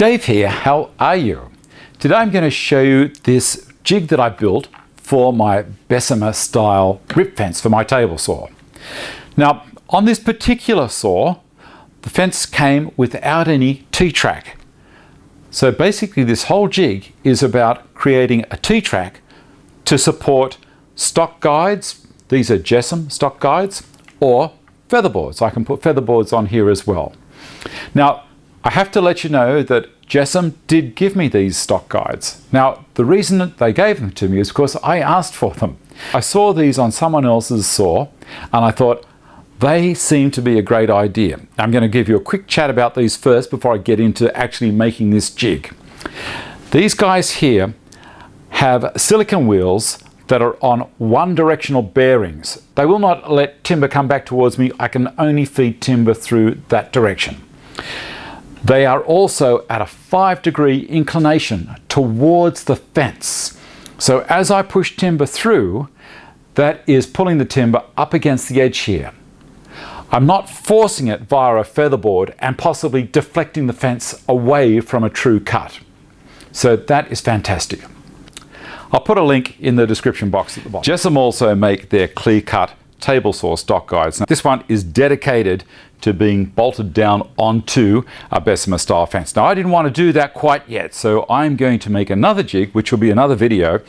Dave here, how are you? Today I'm going to show you this jig that I built for my biesimeyer style rip fence for my table saw. Now on this particular saw, the fence came without any T-track. So basically this whole jig is about creating a T-track to support stock guides. These are Jessem stock guides, or featherboards. I can put featherboards on here as well. Now I have to let you know that Jessem did give me these stock guides. Now the reason that they gave them to me is because I asked for them. I saw these on someone else's saw and I thought they seem to be a great idea. I'm going to give you a quick chat about these first before I get into actually making this jig. These guys here have silicone wheels that are on one directional bearings. They will not let timber come back towards me. I can only feed timber through that direction. They are also at a 5-degree inclination towards the fence. So as I push timber through, that is pulling the timber up against the edge here. I'm not forcing it via a featherboard and possibly deflecting the fence away from a true cut. So that is fantastic. I'll put a link in the description box at the bottom. Jessem also make their clear-cut table saw stock guides. Now, this one is dedicated to being bolted down onto a biesimeyer style fence. Now I didn't want to do that quite yet, so I'm going to make another jig, which will be another video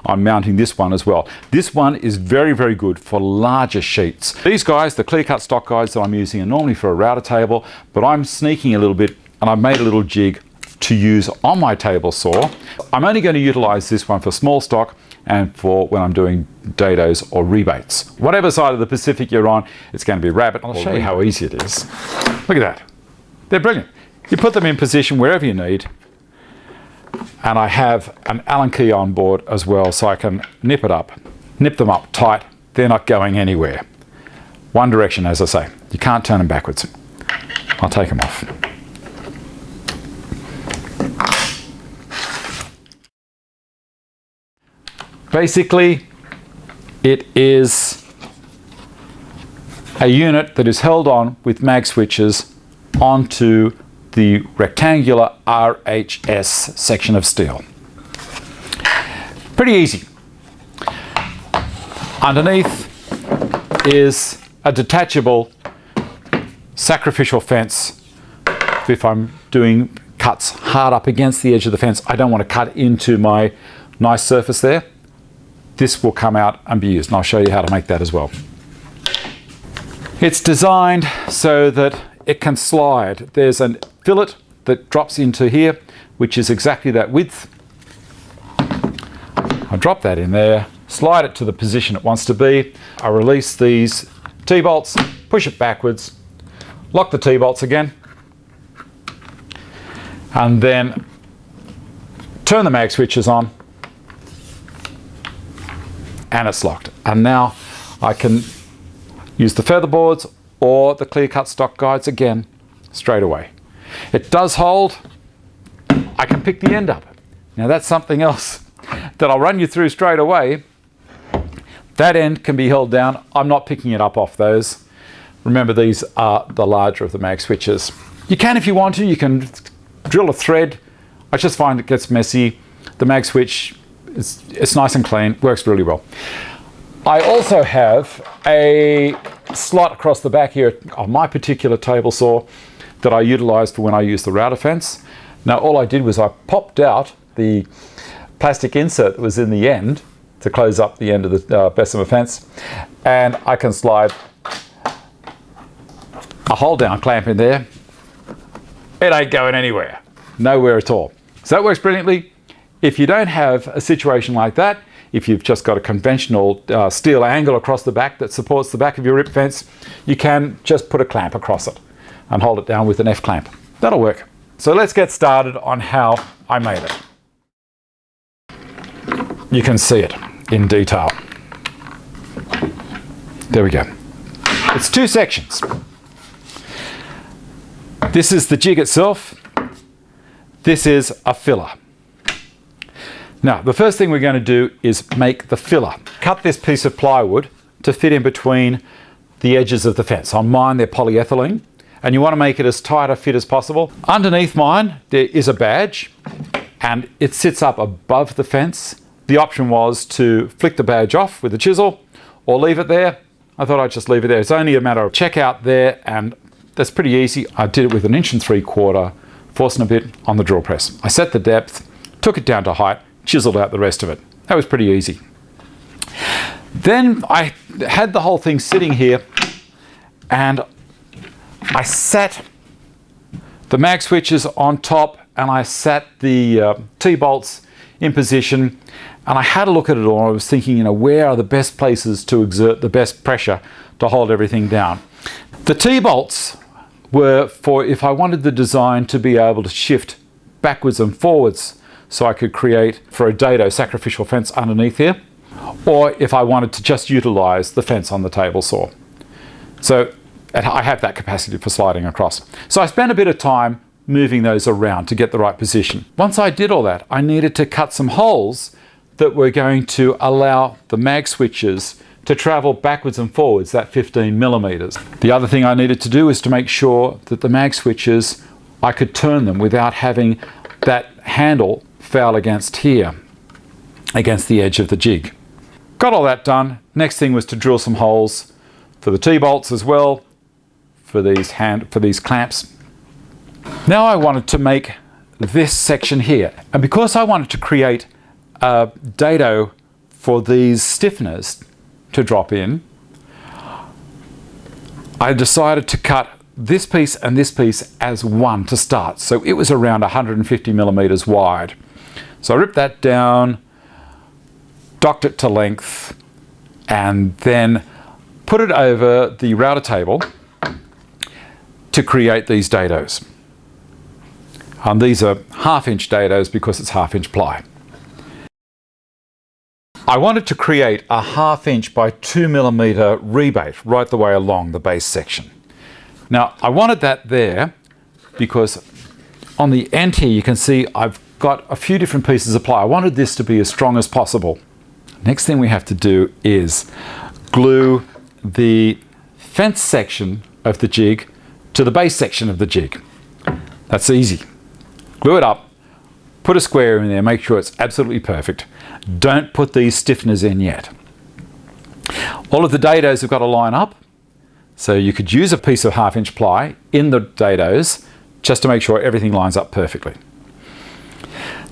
on mounting this one as well. This one is very, very good for larger sheets. These guys, the clear-cut stock guides that I'm using, are normally for a router table, but I'm sneaking a little bit and I've made a little jig to use on my table saw. I'm only going to utilize this one for small stock and for when I'm doing dados or rebates. Whatever side of the Pacific you're on, it's going to be rabbit. I'll show you how easy it is. Look at that. They're brilliant. You put them in position wherever you need. And I have an Allen key on board as well, so I can nip them up tight. They're not going anywhere. One direction, as I say. You can't turn them backwards. I'll take them off. Basically, it is a unit that is held on with mag switches onto the rectangular RHS section of steel. Pretty easy. Underneath is a detachable sacrificial fence. If I'm doing cuts hard up against the edge of the fence, I don't want to cut into my nice surface there. This will come out and be used, and I'll show you how to make that as well. It's designed so that it can slide. There's a fillet that drops into here, which is exactly that width. I drop that in there, slide it to the position it wants to be. I release these T-bolts, push it backwards, lock the T-bolts again, and then turn the mag switches on, and it's locked. And now I can use the featherboards or the clear-cut stock guides again straight away. It does hold. I can pick the end up. Now that's something else that I'll run you through straight away. That end can be held down. I'm not picking it up off those. Remember, these are the larger of the mag switches. You can, if you want to, you can drill a thread. I just find it gets messy. The mag switch, it's nice and clean, works really well. I also have a slot across the back here of my particular table saw that I utilized for when I use the router fence. Now all I did was I popped out the plastic insert that was in the end to close up the end of the biesimeyer fence, and I can slide a hold down clamp in there. It ain't going anywhere, nowhere at all. So that works brilliantly. If you don't have a situation like that, if you've just got a conventional steel angle across the back that supports the back of your rip fence, you can just put a clamp across it and hold it down with an F clamp. That'll work. So let's get started on how I made it. You can see it in detail. There we go. It's two sections. This is the jig itself. This is a filler. Now, the first thing we're going to do is make the filler. Cut this piece of plywood to fit in between the edges of the fence. On mine, they're polyethylene, and you want to make it as tight a fit as possible. Underneath mine, there is a badge, and it sits up above the fence. The option was to flick the badge off with a chisel or leave it there. I thought I'd just leave it there. It's only a matter of check out there, and that's pretty easy. I did it with 1 3/4 inch Forstner bit on the drill press. I set the depth, took it down to height, chiseled out the rest of it. That was pretty easy. Then I had the whole thing sitting here, and I sat the mag switches on top, and I sat the T-bolts in position, and I had a look at it all. I was thinking, you know, where are the best places to exert the best pressure to hold everything down? The T-bolts were for if I wanted the design to be able to shift backwards and forwards, so I could create for a dado sacrificial fence underneath here, or if I wanted to just utilize the fence on the table saw. So I have that capacity for sliding across. So I spent a bit of time moving those around to get the right position. Once I did all that, I needed to cut some holes that were going to allow the mag switches to travel backwards and forwards, that 15 millimeters. The other thing I needed to do is to make sure that the mag switches, I could turn them without having that handle foul against here, against the edge of the jig. Got all that done. Next thing was to drill some holes for the T-bolts as well, for these clamps. Now I wanted to make this section here, and because I wanted to create a dado for these stiffeners to drop in, I decided to cut this piece and this piece as one to start. So it was around 150 millimeters wide. So I ripped that down, docked it to length, and then put it over the router table to create these dados. These are 1/2 inch dados because it's 1/2 inch ply. I wanted to create a 1/2 inch by 2 millimeter rebate right the way along the base section. Now I wanted that there because on the end here you can see I've got a few different pieces of ply. I wanted this to be as strong as possible. Next thing we have to do is glue the fence section of the jig to the base section of the jig. That's easy. Glue it up, put a square in there, make sure it's absolutely perfect. Don't put these stiffeners in yet. All of the dados have got to line up, so you could use a piece of 1/2 inch ply in the dados just to make sure everything lines up perfectly.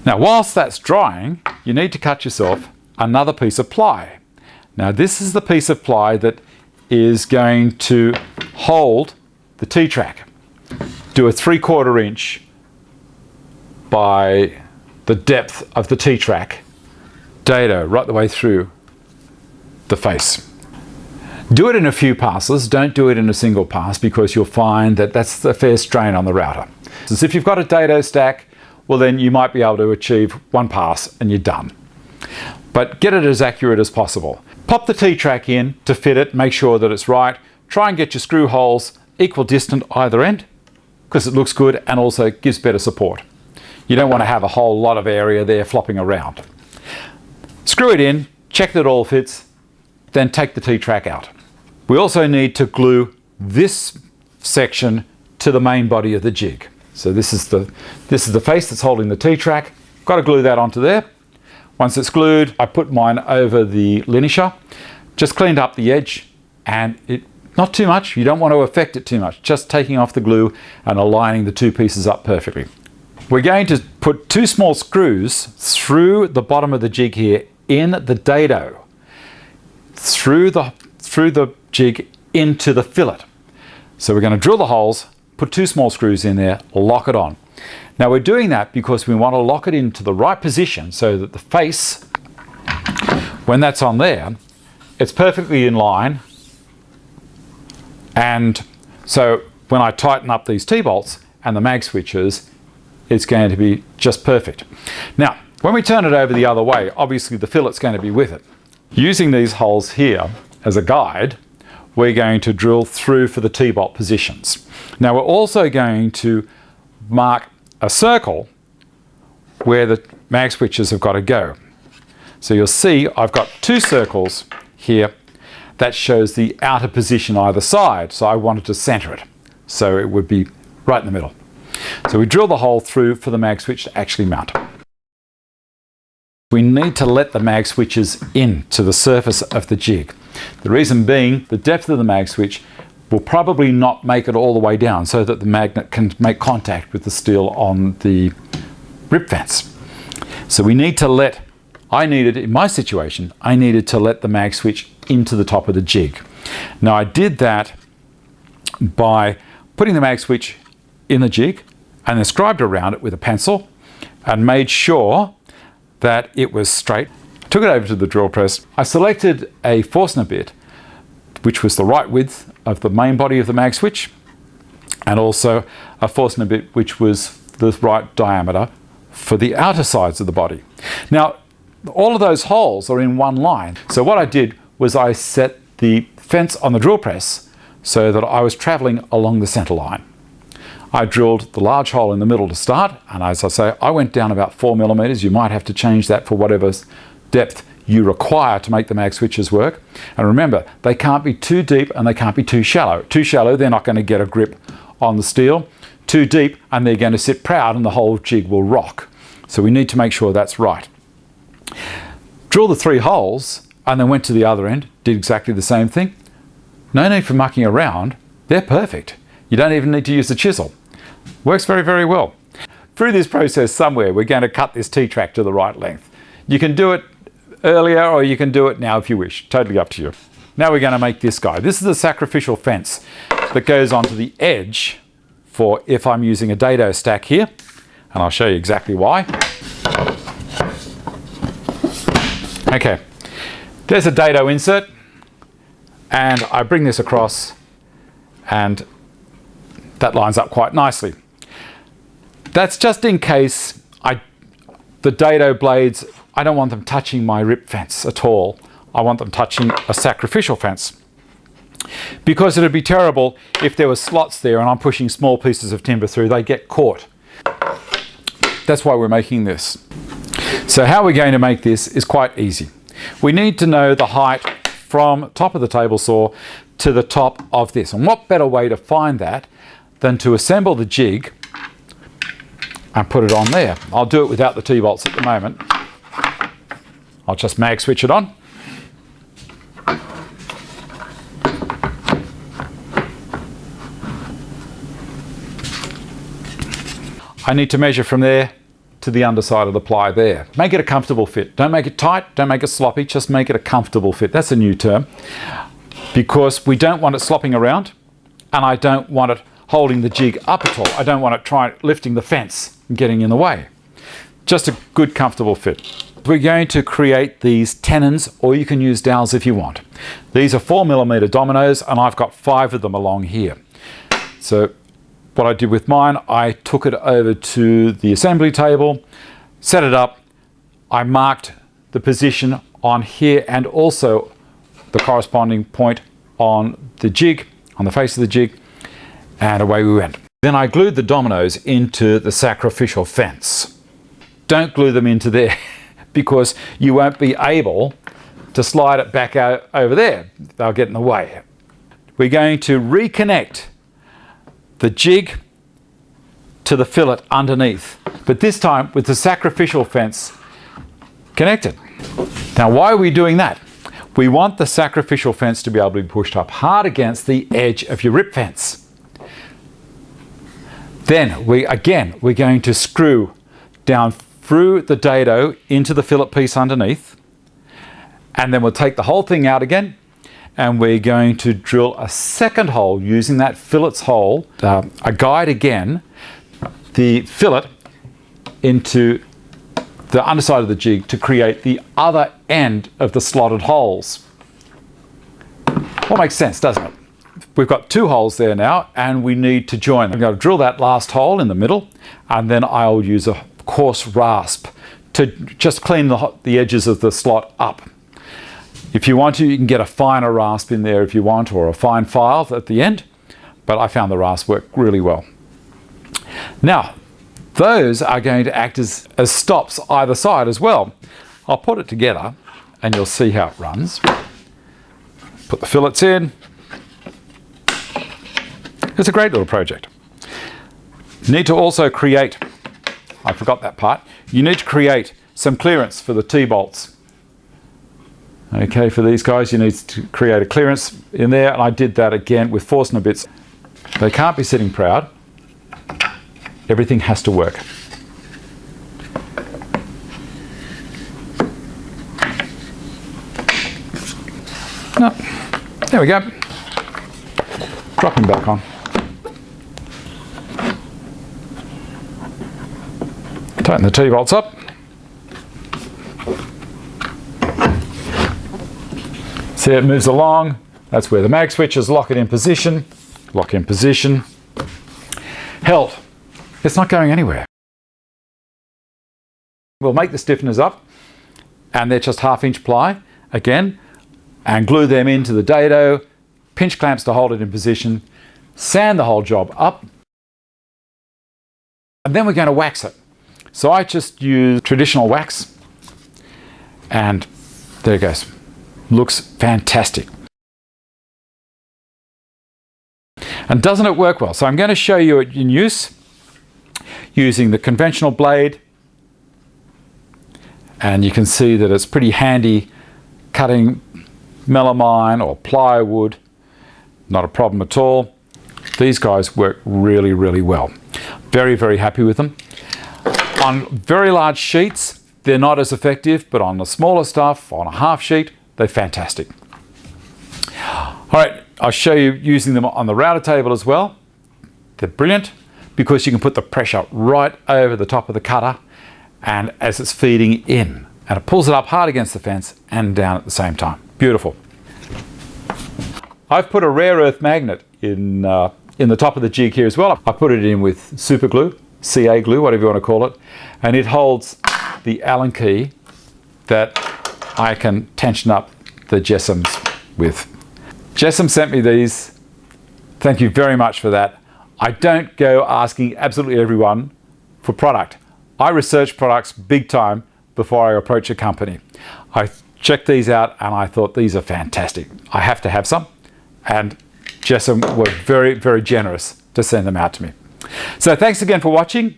Now whilst that's drying, you need to cut yourself another piece of ply. Now this is the piece of ply that is going to hold the T-track. Do a 3/4 inch by the depth of the T-track dado right the way through the face. Do it in a few passes, don't do it in a single pass, because you'll find that that's a fair strain on the router. So if you've got a dado stack, well then you might be able to achieve one pass and you're done. But get it as accurate as possible. Pop the T-track in to fit it, make sure that it's right. Try and get your screw holes equal distant either end, because it looks good and also gives better support. You don't want to have a whole lot of area there flopping around. Screw it in, check that it all fits, then take the T-track out. We also need to glue this section to the main body of the jig. So this is the face that's holding the T-track. Got to glue that onto there. Once it's glued, I put mine over the linisher, just cleaned up the edge, and not too much, you don't want to affect it too much, just taking off the glue and aligning the two pieces up perfectly. We're going to put 2 small screws through the bottom of the jig here in the dado, through the jig into the fillet. So we're going to drill the holes, put 2 small screws in there, lock it on. Now we're doing that because we want to lock it into the right position so that the face, when that's on there, it's perfectly in line. And so when I tighten up these T-bolts and the mag switches, it's going to be just perfect. Now, when we turn it over the other way, obviously the fillet's going to be with it. Using these holes here as a guide, we're going to drill through for the T-bolt positions. Now we're also going to mark a circle where the mag switches have got to go. So you'll see I've got 2 circles here that shows the outer position either side, so I wanted to center it. so it would be right in the middle. So we drill the hole through for the mag switch to actually mount. We need to let the mag switches into the surface of the jig. The reason being, the depth of the mag switch will probably not make it all the way down so that the magnet can make contact with the steel on the rip fence. So we need to let, in my situation, I needed to let the mag switch into the top of the jig. Now I did that by putting the mag switch in the jig and then scribed around it with a pencil and made sure that it was straight. Took it over to the drill press. I selected a Forstner bit, which was the right width of the main body of the mag switch, and also a Forstner bit which was the right diameter for the outer sides of the body. Now, all of those holes are in one line. So what I did was I set the fence on the drill press so that I was traveling along the center line. I drilled the large hole in the middle to start, and as I say, I went down about 4 millimeters. You might have to change that for whatever depth you require to make the mag switches work. And remember, they can't be too deep and they can't be too shallow. Too shallow, they're not going to get a grip on the steel. Too deep, and they're going to sit proud and the whole jig will rock. So we need to make sure that's right. Drill the 3 holes and then went to the other end, did exactly the same thing. No need for mucking around, they're perfect. You don't even need to use the chisel. Works very, very well. Through this process somewhere, we're going to cut this T-track to the right length. You can do it earlier or you can do it now if you wish, totally up to you. Now we're going to make this guy. This is a sacrificial fence that goes onto the edge for if I'm using a dado stack here, and I'll show you exactly why. Okay, there's a dado insert, and I bring this across, and that lines up quite nicely. That's just in case the dado blades, I don't want them touching my rip fence at all. I want them touching a sacrificial fence. Because it'd be terrible if there were slots there and I'm pushing small pieces of timber through, they get caught. That's why we're making this. So how we're going to make this is quite easy. We need to know the height from top of the table saw to the top of this. And what better way to find that than to assemble the jig and put it on there. I'll do it without the T-bolts at the moment. I'll just mag switch it on. I need to measure from there to the underside of the ply there. Make it a comfortable fit. Don't make it tight, don't make it sloppy, just make it a comfortable fit. That's a new term, because we don't want it slopping around, and I don't want it holding the jig up at all. I don't want it lifting the fence and getting in the way. Just a good comfortable fit. We're going to create these tenons, or you can use dowels if you want. These are 4mm dominoes, and I've got 5 of them along here. So what I did with mine, I took it over to the assembly table, set it up, I marked the position on here and also the corresponding point on the jig, on the face of the jig, and away we went. Then I glued the dominoes into the sacrificial fence. Don't glue them into there because you won't be able to slide it back out over there. They'll get in the way. We're going to reconnect the jig to the fillet underneath, but this time with the sacrificial fence connected. Now, why are we doing that? We want the sacrificial fence to be able to be pushed up hard against the edge of your rip fence. Then we're going to screw down through the dado into the fillet piece underneath, and then we'll take the whole thing out again, and we're going to drill a second hole using that fillet's hole, a guide again, the fillet into the underside of the jig to create the other end of the slotted holes. Well, makes sense, doesn't it? We've got 2 holes there now, and we need to join them. I'm going to drill that last hole in the middle, and then I'll use a coarse rasp to just clean the edges of the slot up. If you want to, you can get a finer rasp in there if you want, or a fine file at the end, but I found the rasp worked really well. Now, those are going to act as stops either side as well. I'll put it together and you'll see how it runs. Put the fillets in, It's a great little project. You need to also create, I forgot that part, you need to create some clearance for the T-bolts. Okay, for these guys you need to create a clearance in there, and I did that again with Forstner bits. They can't be sitting proud. Everything has to work. No. There we go. Drop him back on. Tighten the T-bolts up. See, it moves along. That's where the mag switches lock it in position. Lock in position. Held. It's not going anywhere. We'll make the stiffeners up, and they're just 1/2" ply again, and glue them into the dado, pinch clamps to hold it in position, sand the whole job up, and then we're going to wax it. So I just use traditional wax, and there it goes. Looks fantastic. And doesn't it work well? So I'm going to show you it in use using the conventional blade, and you can see that it's pretty handy cutting melamine or plywood. Not a problem at all. These guys work really, really well. Very, very happy with them. On very large sheets, they're not as effective, but on the smaller stuff, on a 1/2 sheet, they're fantastic. All right, I'll show you using them on the router table as well. They're brilliant because you can put the pressure right over the top of the cutter, and as it's feeding in, and it pulls it up hard against the fence and down at the same time. Beautiful. I've put a rare earth magnet in the top of the jig here as well. I put it in with super glue, CA glue, whatever you want to call it, and it holds the Allen key that I can tension up the Jessems with. Jessem sent me these. Thank you very much for that. I don't go asking absolutely everyone for product. I research products big time before I approach a company. I checked these out and I thought these are fantastic. I have to have some, and Jessem were very, very generous to send them out to me. So thanks again for watching.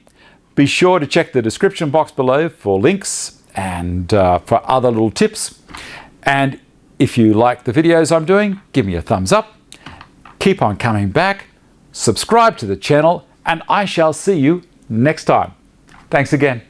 Be sure to check the description box below for links and for other little tips. And if you like the videos I'm doing, give me a thumbs up. Keep on coming back. Subscribe to the channel, and I shall see you next time. Thanks again.